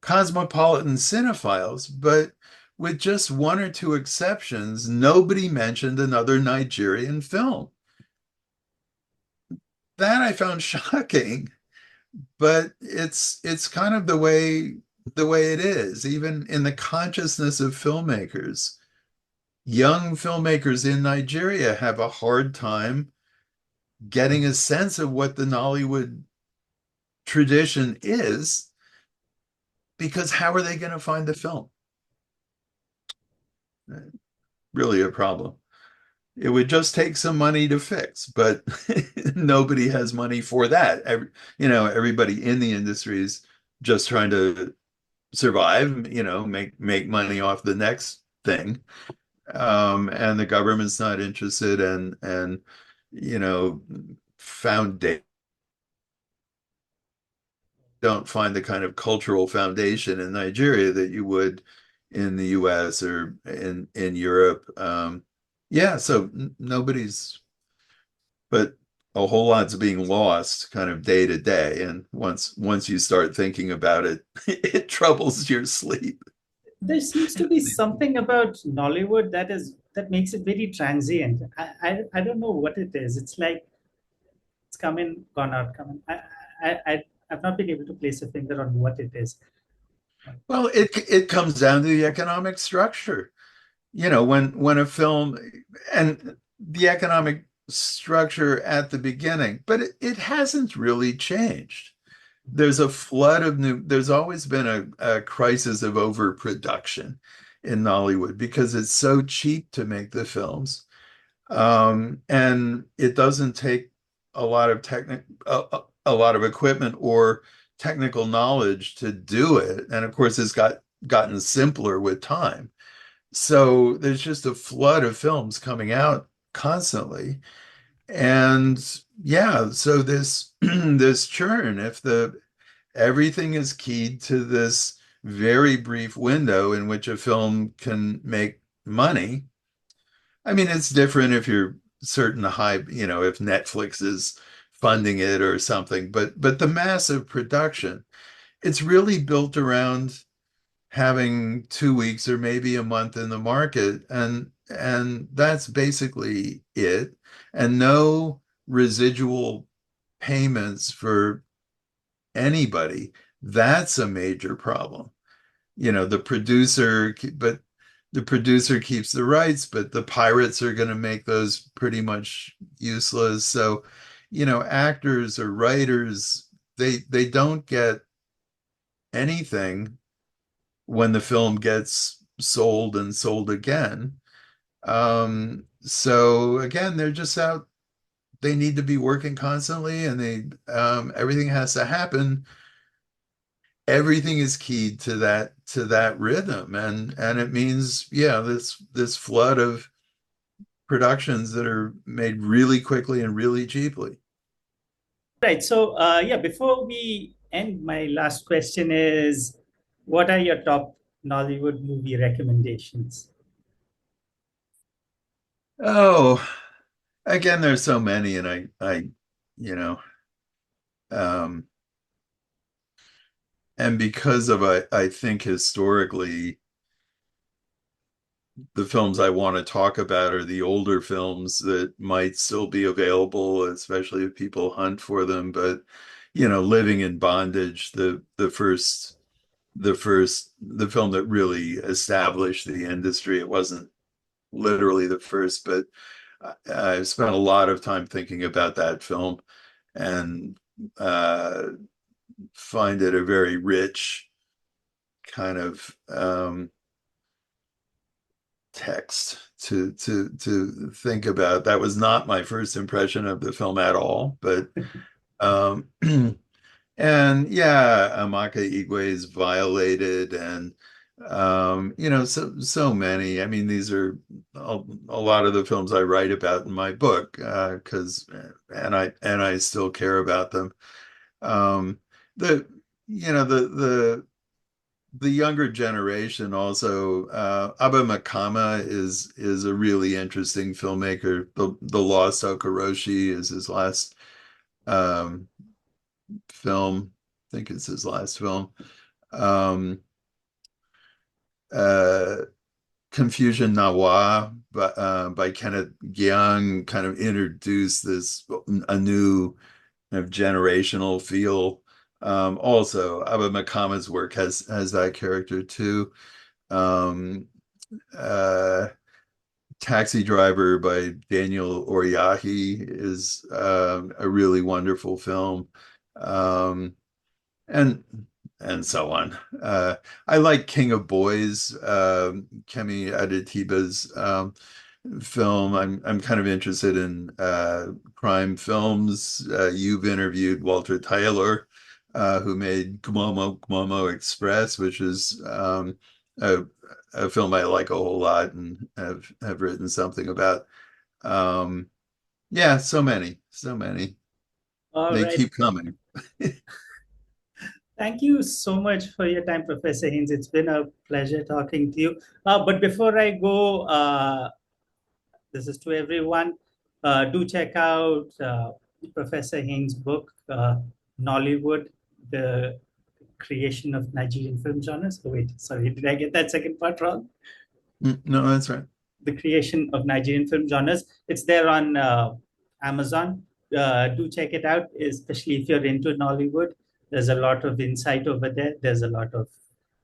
cosmopolitan cinephiles, but with just one or two exceptions, nobody mentioned another Nigerian film. That I found shocking, but it's kind of the way it is, even in the consciousness of filmmakers. Young filmmakers in Nigeria have a hard time getting a sense of what the Nollywood tradition is, because how are they going to find the film? Really a problem. It would just take some money to fix, but nobody has money for that. Everybody in the industry is just trying to survive, make money off the next thing. And the government's not interested, and you know, foundation don't find the kind of cultural foundation in Nigeria that you would in the US or in Europe. Yeah, so nobody's, but a whole lot's being lost kind of day to day. And once you start thinking about it, it troubles your sleep. There seems to be something about Nollywood that makes it very transient. I don't know what it is. It's like it's come in, gone out, come in. I've not been able to place a finger on what it is. Well, it comes down to the economic structure. When a film, and the economic structure at the beginning, but it hasn't really changed. There's always been a crisis of overproduction in Nollywood because it's so cheap to make the films. And it doesn't take a lot of equipment or technical knowledge to do it. And of course, it's gotten simpler with time. So there's just a flood of films coming out constantly. And yeah, so this this churn, if the everything is keyed to this very brief window in which a film can make money. I mean, it's different if you're certain high, if Netflix is funding it or something, but the massive production, it's really built around having 2 weeks or maybe a month in the market, and that's basically it, and no residual payments for anybody. That's a major problem. But the producer keeps the rights, but the pirates are going to make those pretty much useless. So, actors or writers, they don't get anything when the film gets sold and sold again. So again, they're just out. They need to be working constantly, and everything has to happen. Everything is keyed to that rhythm, and it means, yeah, this flood of productions that are made really quickly and really cheaply. Right. So, yeah, before we end, my last question is, what are your top Nollywood movie recommendations? Oh, again, there's so many, and you know, um, and because of I think historically the films I want to talk about are the older films that might still be available, especially if people hunt for them. But, Living in Bondage, the first the film that really established the industry. It wasn't literally the first, but I've spent a lot of time thinking about that film and find it a very rich kind of text to think about. That was not my first impression of the film at all, but um, and yeah, Amaka Igwe's Violated, and so many. I mean, these are a lot of the films I write about in my book, because and I still care about them. The the younger generation also, Abba Makama is a really interesting filmmaker. The Lost Okoroshi is his last um, film. I think it's his last film. Um, uh, Confusion Nawa by Kenneth Gyang kind of introduced this a new kind of generational feel. Also, Abba Makama's work has that character too. Um, uh, Taxi Driver by Daniel Oriahi is a really wonderful film. Um, and and so on. I like King of Boys, Kemi Adetiba's film. I'm kind of interested in crime films. You've interviewed Walter Taylor, who made Kumomo Express, which is a, a film I like a whole lot and have written something about. Um, yeah, so many, so many. All They right. keep coming. Thank you so much for your time, Professor Haynes. It's been a pleasure talking to you. But before I go, this is to everyone. Do check out Professor Haynes' book, Nollywood, the creation of Nigerian film genres. Oh, wait, sorry, did I get that second part wrong? No, that's right. The creation of Nigerian film genres. It's there on Amazon. Do check it out, especially if you're into Nollywood. There's a lot of insight over there. There's a lot of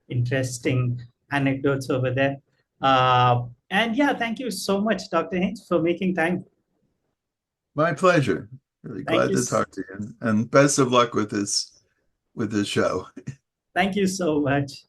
interesting anecdotes over there. And yeah, thank you so much, Dr. Haynes, for making time. My pleasure. Really Thank glad you. to talk to you, and best of luck with this show. Thank you so much.